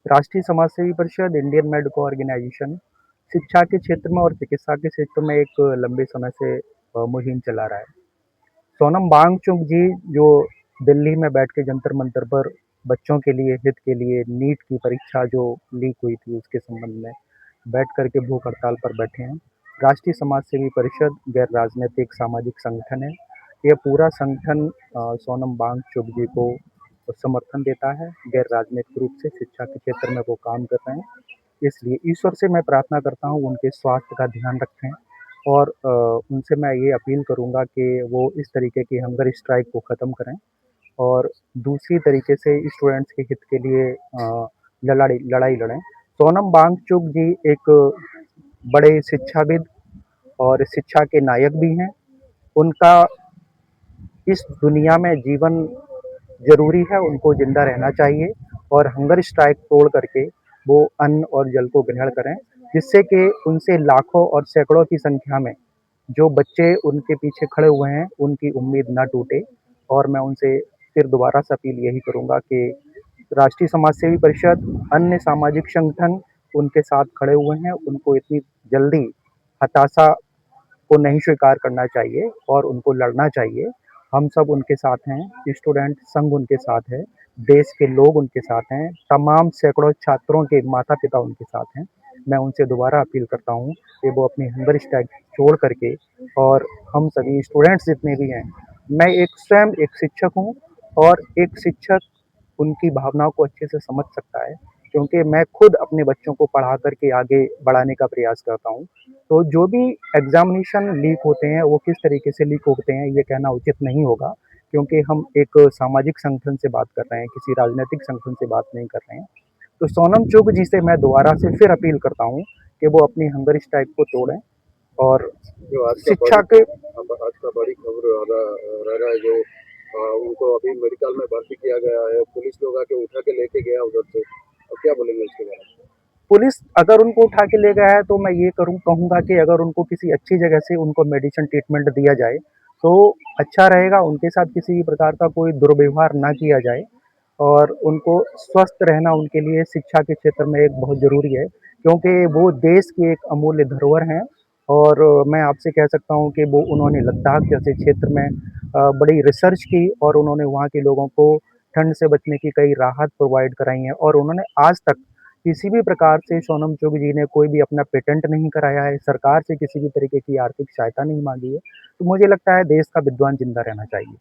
राष्ट्रीय समाज सेवी परिषद, इंडियन मेडिको ऑर्गेनाइजेशन शिक्षा के क्षेत्र में और चिकित्सा के क्षेत्र में एक लंबे समय से मुहिम चला रहा है। सोनम वांगचुक जी जो दिल्ली में बैठ के जंतर मंतर पर बच्चों के लिए हित के लिए नीट की परीक्षा जो लीक हुई थी उसके संबंध में बैठ करके भूख हड़ताल पर बैठे हैं। राष्ट्रीय समाज सेवी परिषद गैर राजनीतिक सामाजिक संगठन है। यह पूरा संगठन सोनम वांगचुक जी को समर्थन देता है। गैर राजनीतिक रूप से शिक्षा के क्षेत्र में वो काम कर रहे हैं। इसलिए ईश्वर से मैं प्रार्थना करता हूँ उनके स्वास्थ्य का ध्यान रखें और उनसे मैं ये अपील करूँगा कि वो इस तरीके की हंगर स्ट्राइक को ख़त्म करें और दूसरी तरीके से स्टूडेंट्स के हित के लिए लड़ाई लड़ाई लड़ें। सोनम वांगचुक जी एक बड़े शिक्षाविद और शिक्षा के नायक भी हैं। उनका इस दुनिया में जीवन ज़रूरी है, उनको ज़िंदा रहना चाहिए और हंगर स्ट्राइक तोड़ करके वो अन्न और जल को ग्रहण करें, जिससे कि उनसे लाखों और सैकड़ों की संख्या में जो बच्चे उनके पीछे खड़े हुए हैं, उनकी उम्मीद ना टूटे। और मैं उनसे फिर दोबारा से अपील यही करूँगा कि राष्ट्रीय समाज सेवी परिषद, अन्य सामाजिक संगठन उनके साथ खड़े हुए हैं, उनको इतनी जल्दी हताशा को नहीं स्वीकार करना चाहिए और उनको लड़ना चाहिए। हम सब उनके साथ हैं, स्टूडेंट संघ उनके साथ है, देश के लोग उनके साथ हैं, तमाम सैकड़ों छात्रों के माता-पिता उनके साथ हैं। मैं उनसे दोबारा अपील करता हूँ कि वो अपनी हंगर स्ट्राइक छोड़ करके और हम सभी स्टूडेंट्स जितने भी हैं, मैं एक स्वयं एक शिक्षक हूँ और एक शिक्षक उनकी भावनाओं को अच्छे से समझ सकता है, क्योंकि मैं खुद अपने बच्चों को पढ़ा कर के आगे बढ़ाने का प्रयास करता हूँ। तो जो भी एग्ज़ामिनेशन लीक होते हैं, वो किस तरीके से लीक होते हैं, ये कहना उचित नहीं होगा, क्योंकि हम एक सामाजिक संगठन से बात कर रहे हैं, किसी राजनैतिक संगठन से बात नहीं कर रहे हैं। तो सोनम चुग जी से मैं दोबारा से फिर अपील करता हूँ कि वो अपनी हंगर स्ट्राइक को तोड़ें और जो शिक्षा के आज का बड़ी खबर रह रहा है जो उनको अभी मेडिकल में भर्ती किया गया है, पुलिस लोग आके उठा के लेके गया उधर से। अब क्या बोलेंगे इसके बारे में? पुलिस अगर उनको उठा के ले गया है तो मैं ये कहूँगा कि अगर उनको किसी अच्छी जगह से उनको मेडिसिन ट्रीटमेंट दिया जाए, तो अच्छा रहेगा। उनके साथ किसी भी प्रकार का कोई दुर्व्यवहार ना किया जाए और उनको स्वस्थ रहना उनके लिए शिक्षा के क्षेत्र में एक बहुत ज़रूरी है, क्योंकि वो देश की एक अमूल्य धरोहर हैं। और मैं आपसे कह सकता हूँ कि वो उन्होंने लद्दाख जैसे क्षेत्र में बड़ी रिसर्च की और उन्होंने वहाँ के लोगों को ठंड से बचने की कई राहत प्रोवाइड कराई हैं और उन्होंने आज तक किसी भी प्रकार से सोनम चुग जी ने कोई भी अपना पेटेंट नहीं कराया है, सरकार से किसी भी तरीके की आर्थिक सहायता नहीं माँगी है। तो मुझे लगता है देश का विद्वान ज़िंदा रहना चाहिए।